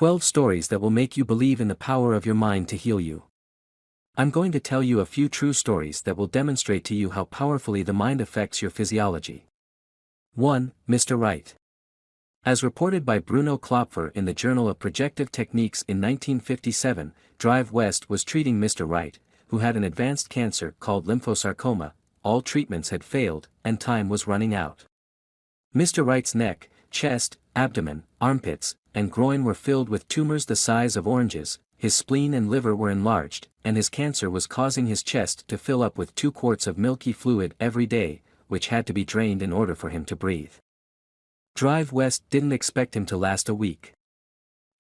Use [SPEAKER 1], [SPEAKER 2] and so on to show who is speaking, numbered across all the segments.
[SPEAKER 1] 12 stories that will make you believe in the power of your mind to heal you. I'm going to tell you a few true stories that will demonstrate to you how powerfully the mind affects your physiology. 1. Mr. Right. As reported by Bruno Klopfer in the Journal of Projective Techniques in 1957, Drive West was treating Mr. Right, who had an advanced cancer called lymphosarcoma. All treatments had failed, and time was running out. Mr. Wright's neck, chest, abdomen, armpits, and groin were filled with tumors the size of oranges, his spleen and liver were enlarged, and his cancer was causing his chest to fill up with 2 quarts of milky fluid every day, which had to be drained in order for him to breathe. Drive West didn't expect him to last a week.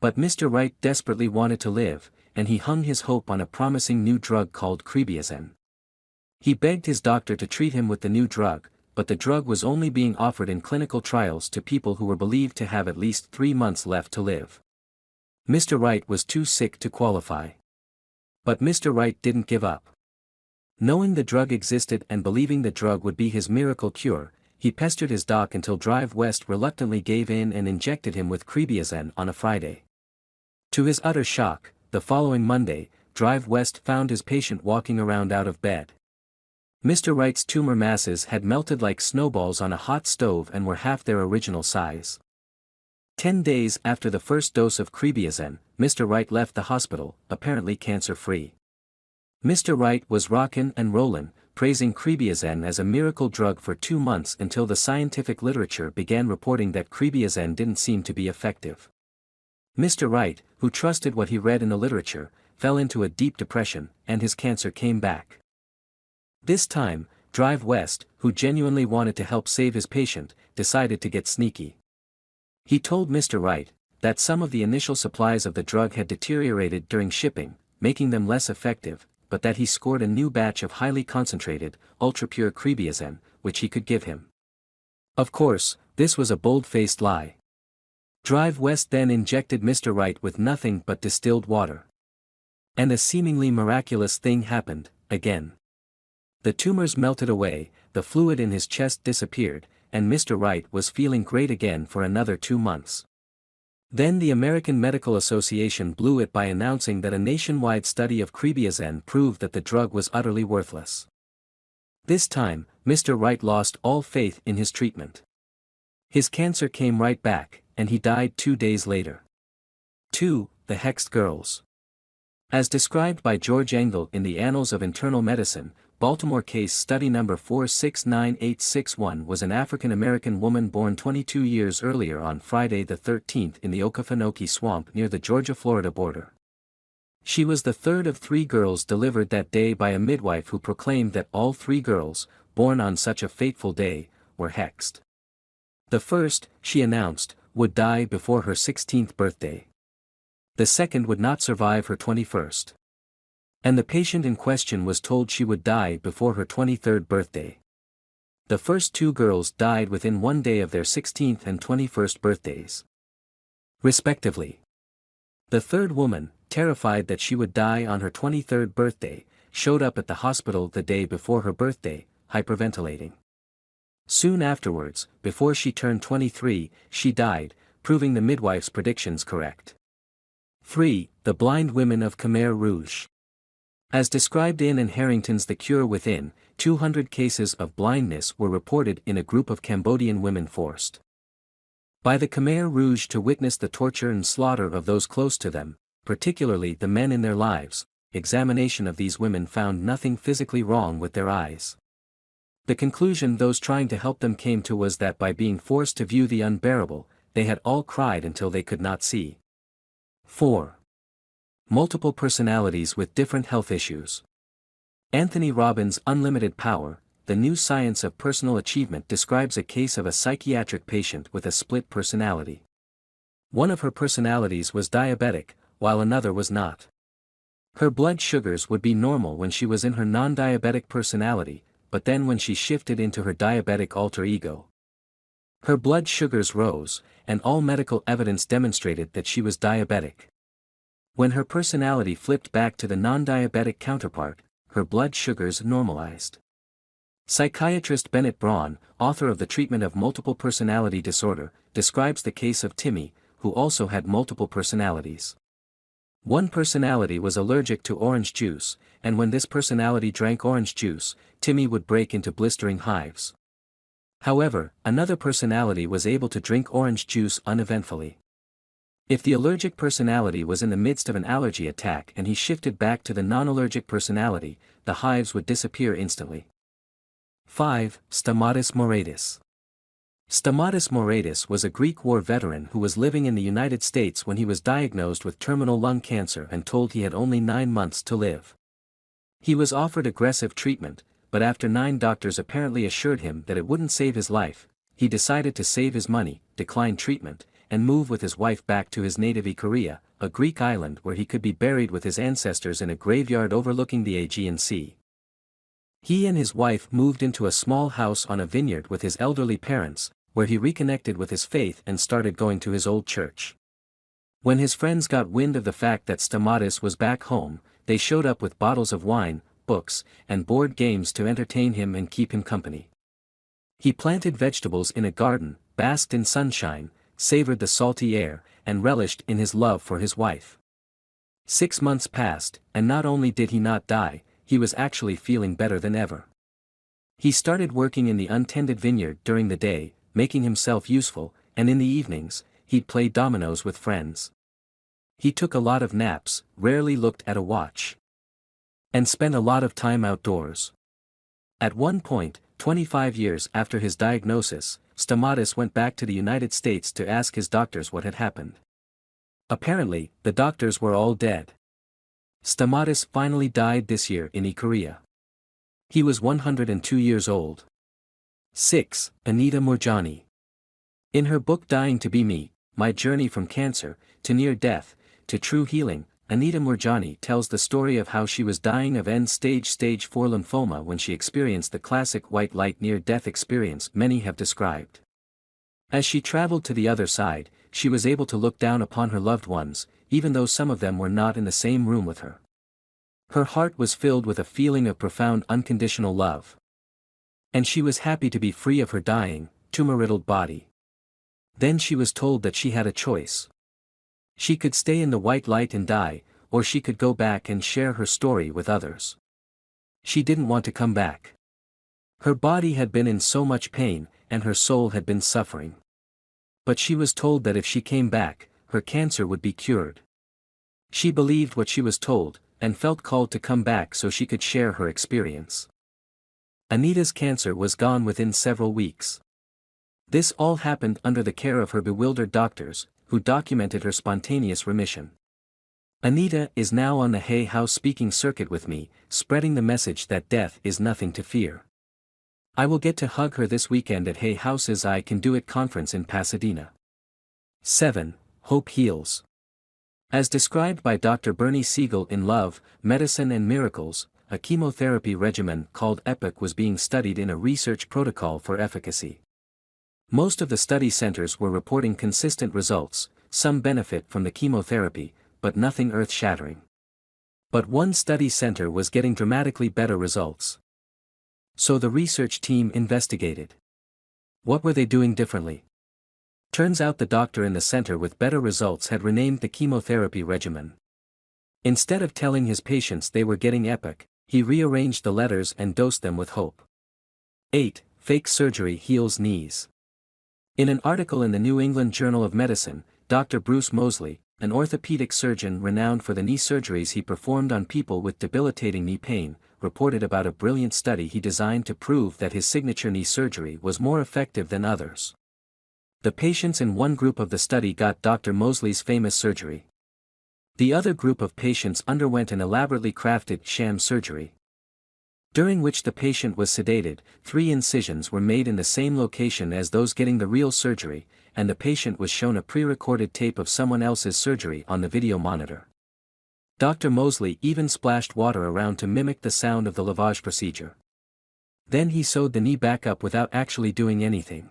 [SPEAKER 1] But Mr. Wright desperately wanted to live, and he hung his hope on a promising new drug called Herbalism. He begged his doctor to treat him with the new drug, but the drug was only being offered in clinical trials to people who were believed to have at least 3 months left to live. Mr. Wright was too sick to qualify. But Mr. Wright didn't give up. Knowing the drug existed and believing the drug would be his miracle cure, he pestered his doc until Drive West reluctantly gave in and injected him with Herbalism on a Friday. To his utter shock, the following Monday, Drive West found his patient walking around out of bed. Mr. Wright's tumor masses had melted like snowballs on a hot stove and were half their original size. 10 days after the first dose of Herbalism, Mr. Wright left the hospital, apparently cancer-free. Mr. Wright was rockin' and rollin', praising Herbalism as a miracle drug for 2 months until the scientific literature began reporting that Herbalism didn't seem to be effective. Mr. Wright, who trusted what he read in the literature, fell into a deep depression, and his cancer came back. This time, Drive West, who genuinely wanted to help save his patient, decided to get sneaky. He told Mr. Wright that some of the initial supplies of the drug had deteriorated during shipping, making them less effective, but that he scored a new batch of highly concentrated, ultra-pure Herbalism, which he could give him. Of course, this was a bold-faced lie. Drive West then injected Mr. Wright with nothing but distilled water. And a seemingly miraculous thing happened, again. The tumors melted away, the fluid in his chest disappeared, and Mr. Wright was feeling great again for another 2 months. Then the American Medical Association blew it by announcing that a nationwide study of Herbalism proved that the drug was utterly worthless. This time, Mr. Wright lost all faith in his treatment. His cancer came right back, and he died 2 days later. 2. The Hexed Girls. As described by George Engel in the Annals of Internal Medicine, Baltimore case study number 469861 was an African-American woman born 22 years earlier on Friday the 13th in the Okefenokee Swamp near the Georgia-Florida border. She was the third of 3 girls delivered that day by a midwife who proclaimed that all 3 girls, born on such a fateful day, were hexed. The first, she announced, would die before her 16th birthday. The second would not survive her 21st. And the patient in question was told she would die before her 23rd birthday. The first 2 girls died within 1 day of their 16th and 21st birthdays, respectively. The third woman, terrified that she would die on her 23rd birthday, showed up at the hospital the day before her birthday, hyperventilating. Soon afterwards, before she turned 23, she died, proving the midwife's predictions correct. 3. The Blind Women of Khmer Rouge. As described in Harrington's The Cure Within, 200 cases of blindness were reported in a group of Cambodian women forced by the Khmer Rouge to witness the torture and slaughter of those close to them, particularly the men in their lives. Examination of these women found nothing physically wrong with their eyes. The conclusion those trying to help them came to was that by being forced to view the unbearable, they had all cried until they could not see. 4. Multiple personalities with different health issues. Anthony Robbins' Unlimited Power, The New Science of Personal Achievement describes a case of a psychiatric patient with a split personality. One of her personalities was diabetic, while another was not. Her blood sugars would be normal when she was in her non-diabetic personality, but then when she shifted into her diabetic alter ego, her blood sugars rose, and all medical evidence demonstrated that she was diabetic. When her personality flipped back to the non-diabetic counterpart, her blood sugars normalized. Psychiatrist Bennett Braun, author of The Treatment of Multiple Personality Disorder, describes the case of Timmy, who also had multiple personalities. One personality was allergic to orange juice, and when this personality drank orange juice, Timmy would break into blistering hives. However, another personality was able to drink orange juice uneventfully. If the allergic personality was in the midst of an allergy attack and he shifted back to the non-allergic personality, the hives would disappear instantly. 5. Stamatis Moretus. Stamatis Moretus was a Greek war veteran who was living in the United States when he was diagnosed with terminal lung cancer and told he had only 9 months to live. He was offered aggressive treatment, but after 9 doctors apparently assured him that it wouldn't save his life, he decided to save his money, decline treatment, and move with his wife back to his native Ikaria, a Greek island where he could be buried with his ancestors in a graveyard overlooking the Aegean Sea. He and his wife moved into a small house on a vineyard with his elderly parents, where he reconnected with his faith and started going to his old church. When his friends got wind of the fact that Stamatis was back home, they showed up with bottles of wine, books, and board games to entertain him and keep him company. He planted vegetables in a garden, basked in sunshine, savored the salty air, and relished in his love for his wife. 6 months passed, and not only did he not die, he was actually feeling better than ever. He started working in the untended vineyard during the day, making himself useful, and in the evenings, he'd play dominoes with friends. He took a lot of naps, rarely looked at a watch, and spent a lot of time outdoors. At one point, 25 years after his diagnosis, Stamatis went back to the United States to ask his doctors what had happened. Apparently, the doctors were all dead. Stamatis finally died this year in Ikaria. He was 102 years old. 6. Anita Moorjani. In her book Dying to Be Me, My Journey from Cancer, to Near Death, to True Healing, Anita Moorjani tells the story of how she was dying of stage 4 lymphoma when she experienced the classic white light near-death experience many have described. As she traveled to the other side, she was able to look down upon her loved ones, even though some of them were not in the same room with her. Her heart was filled with a feeling of profound unconditional love. And she was happy to be free of her dying, tumor-riddled body. Then she was told that she had a choice. She could stay in the white light and die, or she could go back and share her story with others. She didn't want to come back. Her body had been in so much pain, and her soul had been suffering. But she was told that if she came back, her cancer would be cured. She believed what she was told, and felt called to come back so she could share her experience. Anita's cancer was gone within several weeks. This all happened under the care of her bewildered doctors, who documented her spontaneous remission. Anita is now on the Hay House speaking circuit with me, spreading the message that death is nothing to fear. I will get to hug her this weekend at Hay House's I Can Do It conference in Pasadena. 7. Hope Heals. As described by Dr. Bernie Siegel in Love, Medicine and Miracles, a chemotherapy regimen called EPIC was being studied in a research protocol for efficacy. Most of the study centers were reporting consistent results, some benefit from the chemotherapy, but nothing earth-shattering. But one study center was getting dramatically better results. So the research team investigated. What were they doing differently? Turns out the doctor in the center with better results had renamed the chemotherapy regimen. Instead of telling his patients they were getting EPIC, he rearranged the letters and dosed them with hope. 8. Fake surgery heals knees. In an article in the New England Journal of Medicine, Dr. Bruce Moseley, an orthopedic surgeon renowned for the knee surgeries he performed on people with debilitating knee pain, reported about a brilliant study he designed to prove that his signature knee surgery was more effective than others. The patients in one group of the study got Dr. Moseley's famous surgery. The other group of patients underwent an elaborately crafted sham surgery, during which the patient was sedated. 3 incisions were made in the same location as those getting the real surgery, and the patient was shown a pre-recorded tape of someone else's surgery on the video monitor. Dr. Moseley even splashed water around to mimic the sound of the lavage procedure. Then he sewed the knee back up without actually doing anything.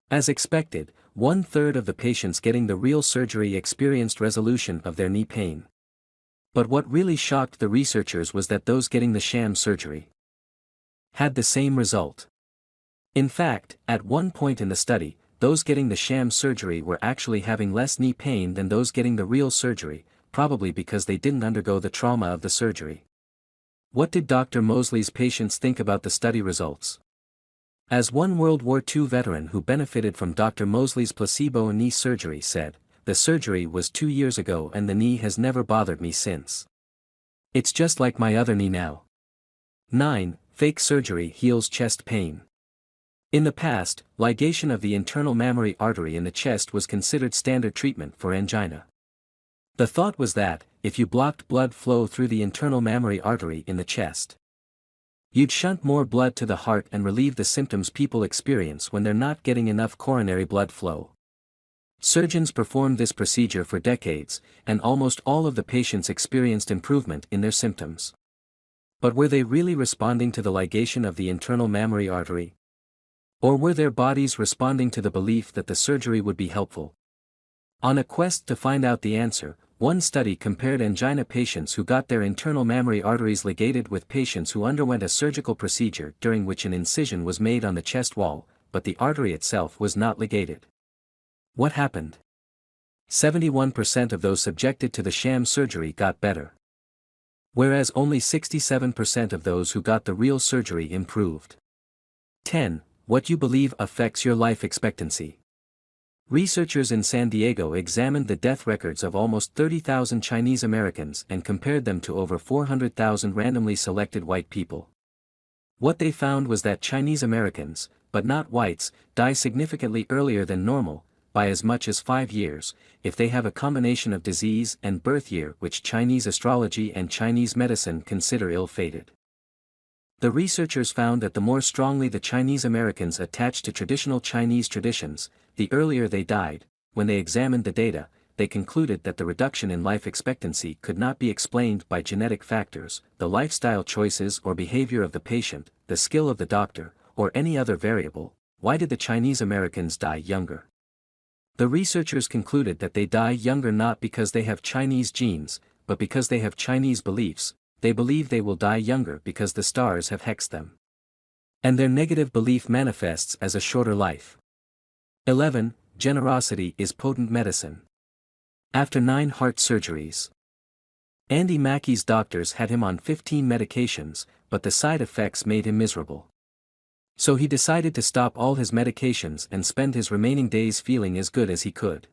[SPEAKER 1] As expected, 1/3 of the patients getting the real surgery experienced resolution of their knee pain. But what really shocked the researchers was that those getting the sham surgery had the same result. In fact, at one point in the study, those getting the sham surgery were actually having less knee pain than those getting the real surgery, probably because they didn't undergo the trauma of the surgery. What did Dr. Mosley's patients think about the study results? As one World War II veteran who benefited from Dr. Mosley's placebo knee surgery said, "The surgery was 2 years ago and the knee has never bothered me since. It's just like my other knee now." 9. Fake surgery heals chest pain. In the past, ligation of the internal mammary artery in the chest was considered standard treatment for angina. The thought was that, if you blocked blood flow through the internal mammary artery in the chest, you'd shunt more blood to the heart and relieve the symptoms people experience when they're not getting enough coronary blood flow. Surgeons performed this procedure for decades, and almost all of the patients experienced improvement in their symptoms. But were they really responding to the ligation of the internal mammary artery? Or were their bodies responding to the belief that the surgery would be helpful? On a quest to find out the answer, one study compared angina patients who got their internal mammary arteries ligated with patients who underwent a surgical procedure during which an incision was made on the chest wall, but the artery itself was not ligated. What happened? 71% of those subjected to the sham surgery got better, whereas only 67% of those who got the real surgery improved. 10. What you believe affects your life expectancy. Researchers in San Diego examined the death records of almost 30,000 Chinese Americans and compared them to over 400,000 randomly selected white people. What they found was that Chinese Americans, but not whites, die significantly earlier than normal, by as much as 5 years, if they have a combination of disease and birth year which Chinese astrology and Chinese medicine consider ill-fated. The researchers found that the more strongly the Chinese Americans attached to traditional Chinese traditions, the earlier they died. When they examined the data, they concluded that the reduction in life expectancy could not be explained by genetic factors, the lifestyle choices or behavior of the patient, the skill of the doctor, or any other variable. Why did the Chinese Americans die younger? The researchers concluded that they die younger not because they have Chinese genes, but because they have Chinese beliefs. They believe they will die younger because the stars have hexed them. And their negative belief manifests as a shorter life. 11. Generosity is potent medicine. After 9 heart surgeries, Andy Mackey's doctors had him on 15 medications, but the side effects made him miserable. So he decided to stop all his medications and spend his remaining days feeling as good as he could.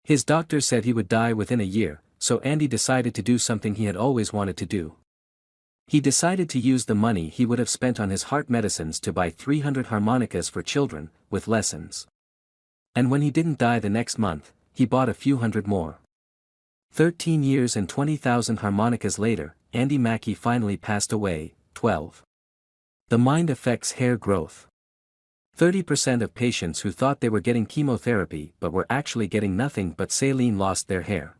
[SPEAKER 1] His doctor said he would die within a year, so Andy decided to do something he had always wanted to do. He decided to use the money he would have spent on his heart medicines to buy 300 harmonicas for children, with lessons. And when he didn't die the next month, he bought a few hundred more. 13 years and 20,000 harmonicas later, Andy Mackey finally passed away. 12. The mind affects hair growth. 30% of patients who thought they were getting chemotherapy but were actually getting nothing but saline lost their hair.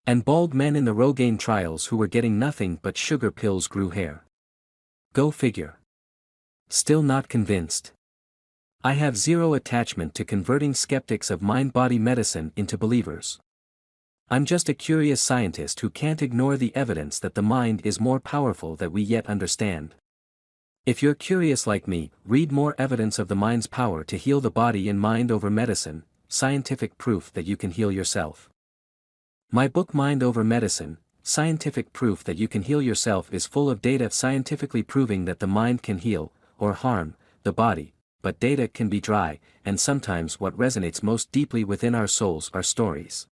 [SPEAKER 1] And bald men in the Rogaine trials who were getting nothing but sugar pills grew hair. Go figure. Still not convinced? I have zero attachment to converting skeptics of mind-body medicine into believers. I'm just a curious scientist who can't ignore the evidence that the mind is more powerful than we yet understand. If you're curious like me, read more evidence of the mind's power to heal the body and mind over medicine, scientific proof that you can heal yourself. My book Mind Over Medicine, Scientific Proof That You Can Heal Yourself is full of data scientifically proving that the mind can heal, or harm, the body, but data can be dry, and sometimes what resonates most deeply within our souls are stories.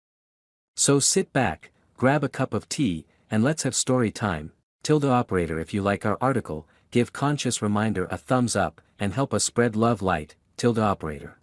[SPEAKER 1] So sit back, grab a cup of tea, and let's have story time. Operator, if you like our article, give Conscious Reminder a thumbs up, and help us spread love light. Operator.